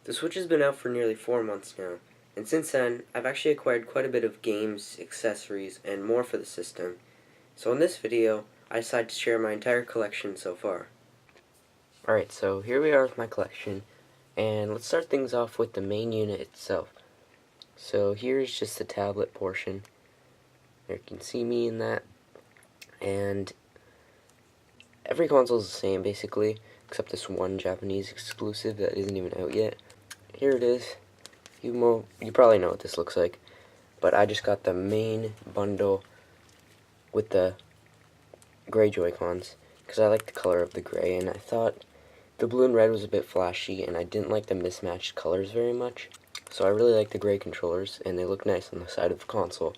The Switch has been out for nearly 4 months now, and since then, I've actually acquired quite a bit of games, accessories, and more for the system. So in this video, I decided to share my entire collection so far. Alright, so here we are with my collection, and let's start things off with the main unit itself. So here's just the tablet portion. There you can see me in that, and every console is the same basically, except this one Japanese exclusive that isn't even out yet. Here it is. You probably know what this looks like, but I just got the main bundle with the gray Joy-Cons because I like the color of the gray, and I thought the blue and red was a bit flashy, and I didn't like the mismatched colors very much. So I really like the gray controllers, and they look nice on the side of the console,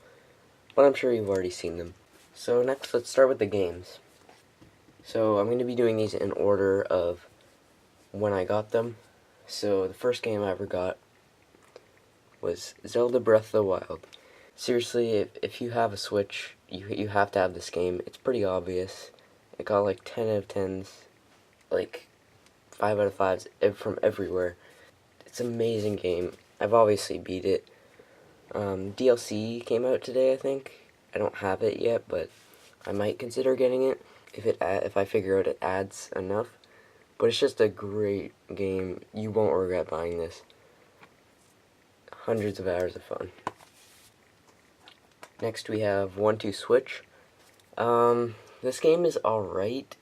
but I'm sure you've already seen them. So next, let's start with the games. So I'm going to be doing these in order of when I got them. So the first game I ever got was Zelda Breath of the Wild. Seriously, if you have a Switch, you have to have this game. It's pretty obvious. It got like 10 out of 10s, like 5 out of 5s from everywhere. It's an amazing game. I've obviously beat it. DLC came out today, I think. I don't have it yet, but I might consider getting it if I figure out it adds enough. But it's just a great game. You won't regret buying this. Hundreds of hours of fun. Next we have 1-2 Switch. This game is alright.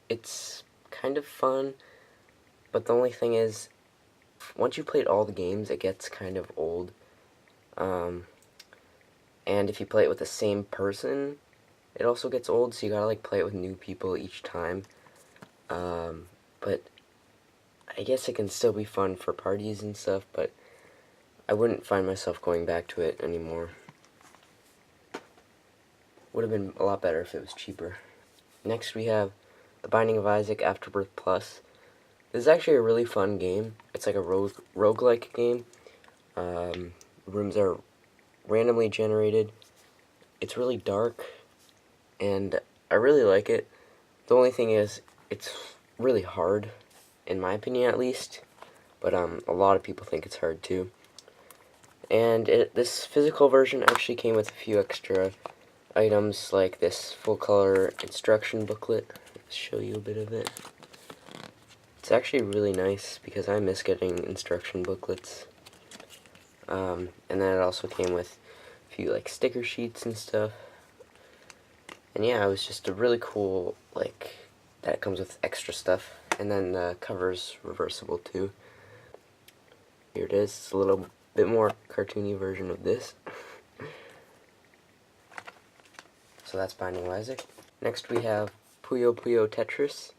It's kind of fun, but the only thing is, once you've played all the games, it gets kind of old. And if you play it with the same person, it also gets old, so you gotta like play it with new people each time. But I guess it can still be fun for parties and stuff, but I wouldn't find myself going back to it anymore. Would have been a lot better if it was cheaper. Next we have The Binding of Isaac Afterbirth Plus. This is actually a really fun game. It's like a roguelike game. Rooms are randomly generated. It's really dark, and I really like it. The only thing is, it's really hard, in my opinion at least, but a lot of people think it's hard too. And this physical version actually came with a few extra items, like this full color instruction booklet. Let's show you a bit of it. It's actually really nice because I miss getting instruction booklets. And then it also came with a few like sticker sheets and stuff. And yeah, it was just a really cool, like, that comes with extra stuff. And then the cover's reversible too. Here it is. It's a little bit more cartoony version of this. So that's Binding of Isaac. Next we have Puyo Puyo Tetris.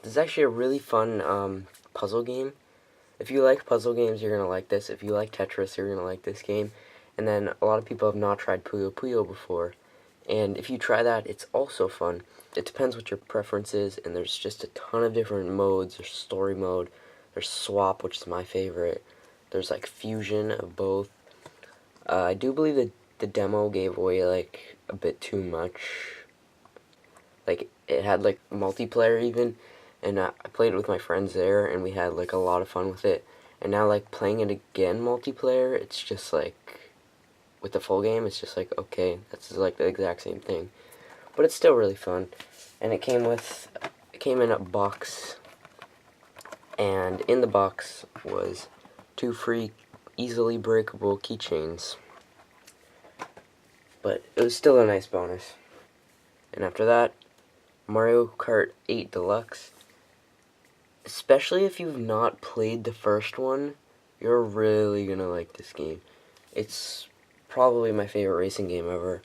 This is actually a really fun puzzle game. If you like puzzle games, you're going to like this. If you like Tetris, you're going to like this game. And then a lot of people have not tried Puyo Puyo before. And if you try that, it's also fun. It depends what your preference is, and there's just a ton of different modes. There's story mode, there's swap, which is my favorite. There's like fusion of both. I do believe that the demo gave away like a bit too much. Like it had like multiplayer even, and I played it with my friends there, and we had like a lot of fun with it. And now like playing it again multiplayer, it's just like, with the full game, it's just like, okay, that's like the exact same thing. But it's still really fun. And it came in a box, and in the box was 2 free easily breakable keychains. But it was still a nice bonus. And after that, Mario Kart 8 Deluxe. Especially if you've not played the first one, you're really gonna like this game. It's probably my favorite racing game ever.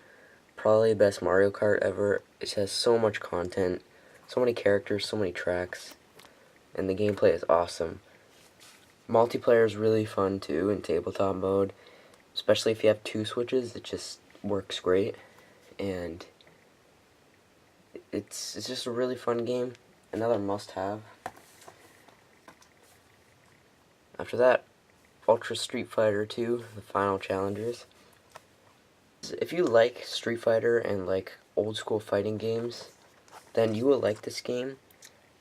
Probably the best Mario Kart ever. It has so much content, so many characters, so many tracks, and the gameplay is awesome. Multiplayer is really fun too in tabletop mode, especially if you have 2 Switches. It just works great, and it's just a really fun game. Another must-have. After that, Ultra Street Fighter 2, the final challengers. If you like Street Fighter and like old school fighting games, then you will like this game.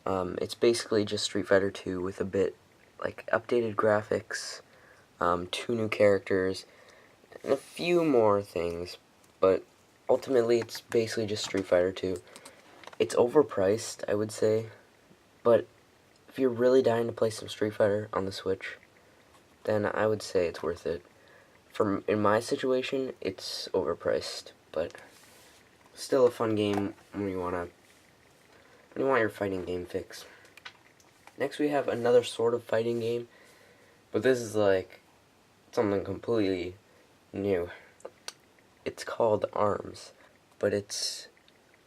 It's basically just Street Fighter 2 with a bit like updated graphics, 2 new characters, and a few more things, but ultimately it's basically just Street Fighter 2. It's overpriced, I would say, but if you're really dying to play some Street Fighter on the Switch, then I would say it's worth it. In my situation, it's overpriced, but still a fun game when you want your fighting game fix. Next we have another sort of fighting game, but this is like something completely new. It's called ARMS, but it's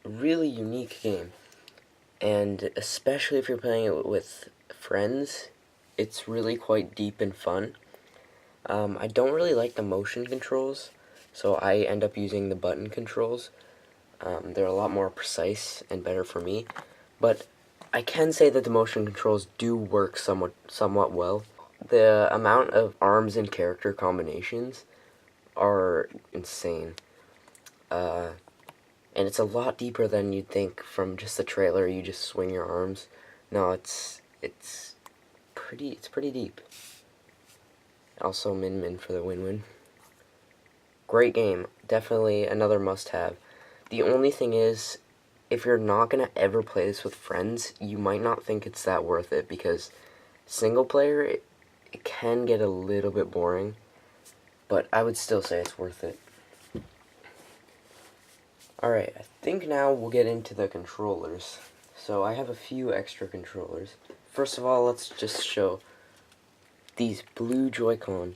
a really unique game, and especially if you're playing it with friends, it's really quite deep and fun. I don't really like the motion controls, so I end up using the button controls. They're a lot more precise and better for me, but I can say that the motion controls do work somewhat well. The amount of arms and character combinations are insane. And it's a lot deeper than you'd think from just the trailer. You just swing your arms. No, it's pretty deep. Also, Min for the win-win. Great game. Definitely another must-have. The only thing is, if you're not going to ever play this with friends, you might not think it's that worth it, because single player, it can get a little bit boring, but I would still say it's worth it. Alright, I think now we'll get into the controllers. So I have a few extra controllers. First of all, let's just show these blue Joy-Con.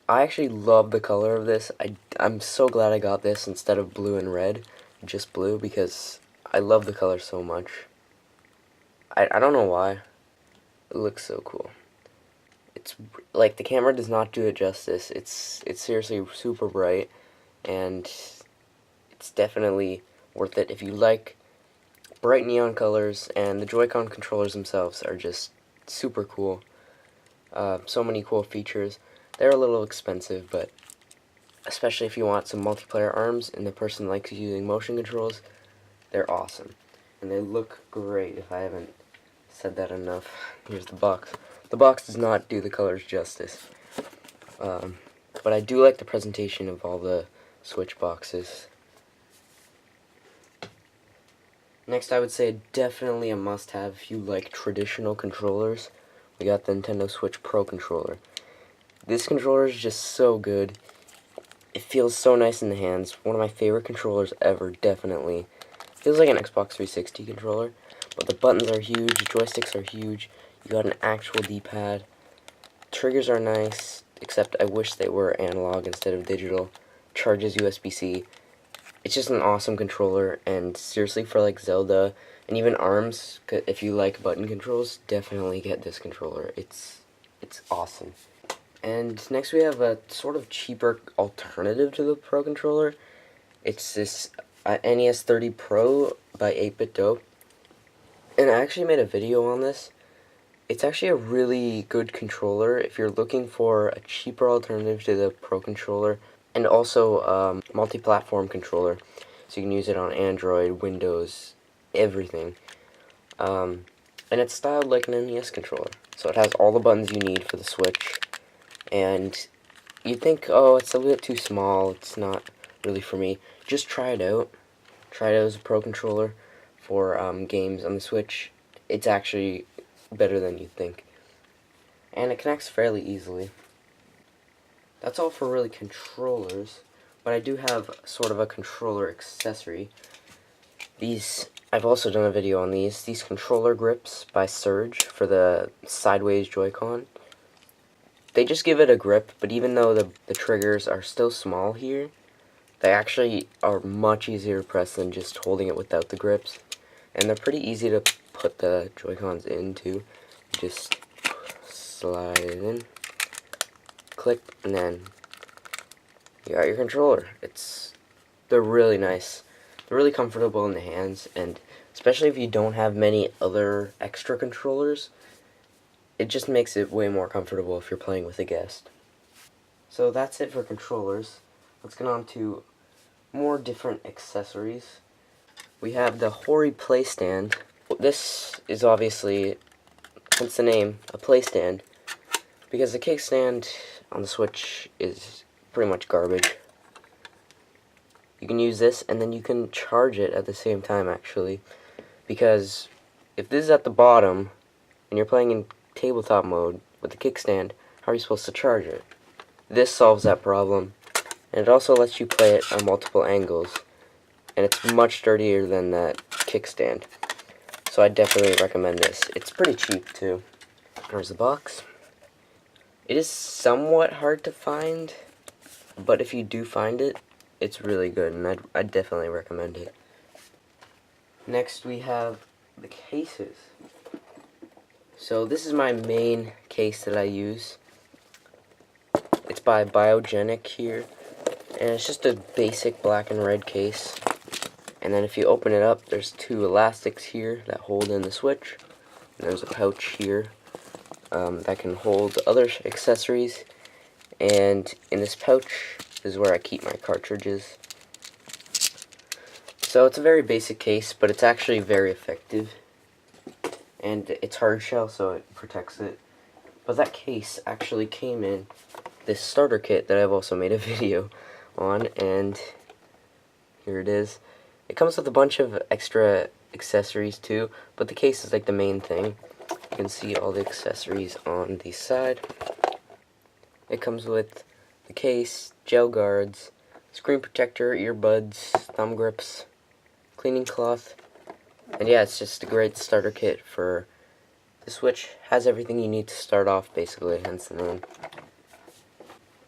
I actually love the color of this. I'm so glad I got this instead of blue and red, just blue, because I love the color so much. I don't know why. It looks so cool. It's like the camera does not do it justice. It's seriously super bright, and it's definitely worth it if you like bright neon colors, and the Joy-Con controllers themselves are just super cool. So many cool features. They're a little expensive, but especially if you want some multiplayer arms and the person likes using motion controls, they're awesome. And they look great, if I haven't said that enough. Here's the box. The box does not do the colors justice. But I do like the presentation of all the Switch boxes. Next, I would say definitely a must-have if you like traditional controllers. We got the Nintendo Switch Pro controller. This controller is just so good. It feels so nice in the hands. One of my favorite controllers ever, definitely. Feels like an Xbox 360 controller, but the buttons are huge, the joysticks are huge. You got an actual D-pad. Triggers are nice, except I wish they were analog instead of digital. Charges USB-C. It's just an awesome controller, and seriously, for like Zelda and even ARMS, if you like button controls, definitely get this controller. It's awesome. And next we have a sort of cheaper alternative to the Pro controller. It's this NES 30 Pro by 8-Bit Dope. And I actually made a video on this. It's actually a really good controller if you're looking for a cheaper alternative to the Pro controller, and also multi-platform controller, so you can use it on Android, Windows, everything. And it's styled like an NES controller, so it has all the buttons you need for the Switch. And you think, oh, it's a bit too small, it's not really for me. Just try it out. Try it out as a Pro controller for games on the Switch. It's actually better than you'd think. And it connects fairly easily. That's all for really controllers, but I do have sort of a controller accessory. I've also done a video on these controller grips by Surge for the sideways Joy-Con. They just give it a grip, but even though the triggers are still small here, they actually are much easier to press than just holding it without the grips. And they're pretty easy to put the Joy-Cons into. Just slide it in, click, and then you got your controller. They're really nice. They're really comfortable in the hands, and especially if you don't have many other extra controllers, it just makes it way more comfortable if you're playing with a guest. So that's it for controllers. Let's get on to more different accessories. We have the Hori Playstand. This is obviously hence the name, a play stand, because the kickstand on the Switch is pretty much garbage. You can use this, and then you can charge it at the same time, actually, because if this is at the bottom, and you're playing in tabletop mode with the kickstand, how are you supposed to charge it? This solves that problem, and it also lets you play it on multiple angles, and it's much sturdier than that kickstand. So I definitely recommend this. It's pretty cheap too. There's the box. It is somewhat hard to find, but if you do find it, it's really good, and I'd definitely recommend it. Next we have the cases. So this is my main case that I use. It's by Biogenic here, and it's just a basic black and red case. And then if you open it up, there's two elastics here that hold in the Switch. And there's a pouch here that can hold other accessories. And in this pouch is where I keep my cartridges. So it's a very basic case, but it's actually very effective. And it's hard shell, so it protects it. But that case actually came in this starter kit that I've also made a video on, and here it is. It comes with a bunch of extra accessories too, but the case is like the main thing. You can see all the accessories on the side. It comes with the case, gel guards, screen protector, earbuds, thumb grips, cleaning cloth, and yeah, it's just a great starter kit for the Switch. Has everything you need to start off, basically, hence the name.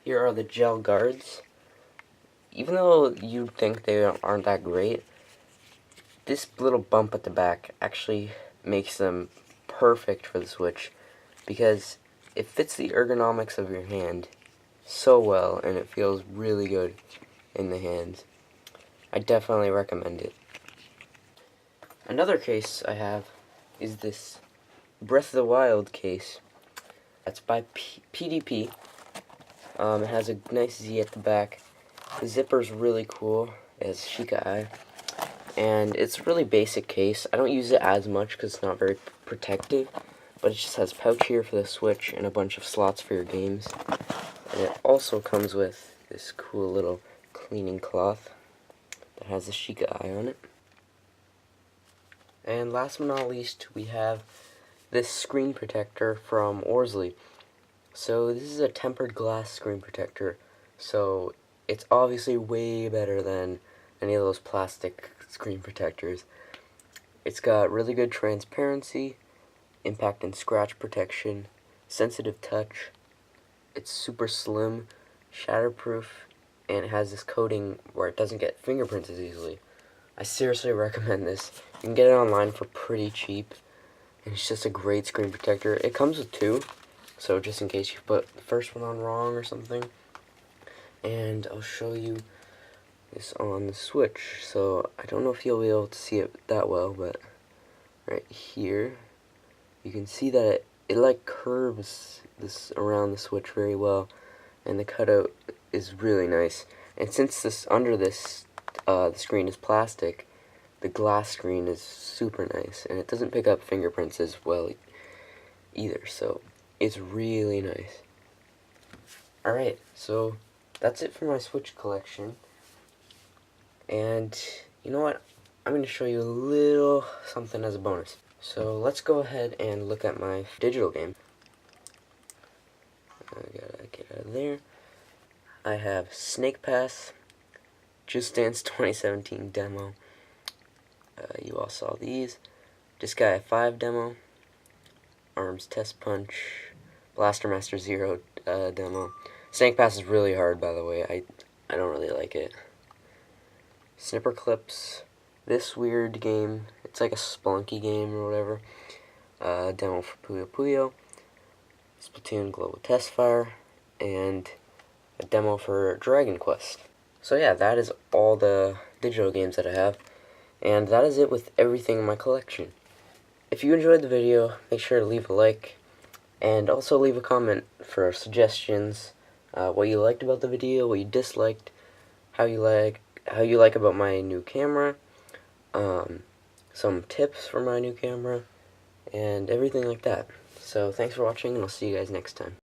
Here are the gel guards. Even though you'd think they aren't that great, this little bump at the back actually makes them perfect for the Switch, because it fits the ergonomics of your hand so well, and it feels really good in the hands. I definitely recommend it. Another case I have is this Breath of the Wild case. That's by PDP. It has a nice Z at the back. The zipper's really cool. It has Sheikah Eye. And it's a really basic case. I don't use it as much because it's not very protective, but it just has a pouch here for the Switch and a bunch of slots for your games. And it also comes with this cool little cleaning cloth that has the Sheikah Eye on it. And last but not least, we have this screen protector from Orsley. So this is a tempered glass screen protector, so it's obviously way better than any of those plastic screen protectors. It's got really good transparency, impact and scratch protection, sensitive touch. It's super slim, shatterproof, and it has this coating where it doesn't get fingerprints as easily. I seriously recommend this. You can get it online for pretty cheap, and it's just a great screen protector. It comes with two, so just in case you put the first one on wrong or something. And I'll show you this on the Switch. So I don't know if you'll be able to see it that well, but right here you can see that it like curves this around the Switch very well, and the cutout is really nice. And since this under this the screen is plastic, the glass screen is super nice, and it doesn't pick up fingerprints as well either, so it's really nice. Alright, so that's it for my Switch collection. And you know what? I'm going to show you a little something as a bonus. So let's go ahead and look at my digital game. I gotta get out of there. I have Snake Pass, Just Dance 2017 demo. You all saw these. Disgaea 5 demo. ARMS Test Punch. Blaster Master Zero demo. Snake Pass is really hard, by the way. I don't really like it. Snipper Clips. This weird game. It's like a Spelunky game or whatever. Demo for Puyo Puyo. Splatoon Global Test Fire. And a demo for Dragon Quest. So yeah, that is all the digital games that I have. And that is it with everything in my collection. If you enjoyed the video, make sure to leave a like. And also leave a comment for suggestions. What you liked about the video, what you disliked, how you like about my new camera, some tips for my new camera, and everything like that. So thanks for watching, and I'll see you guys next time.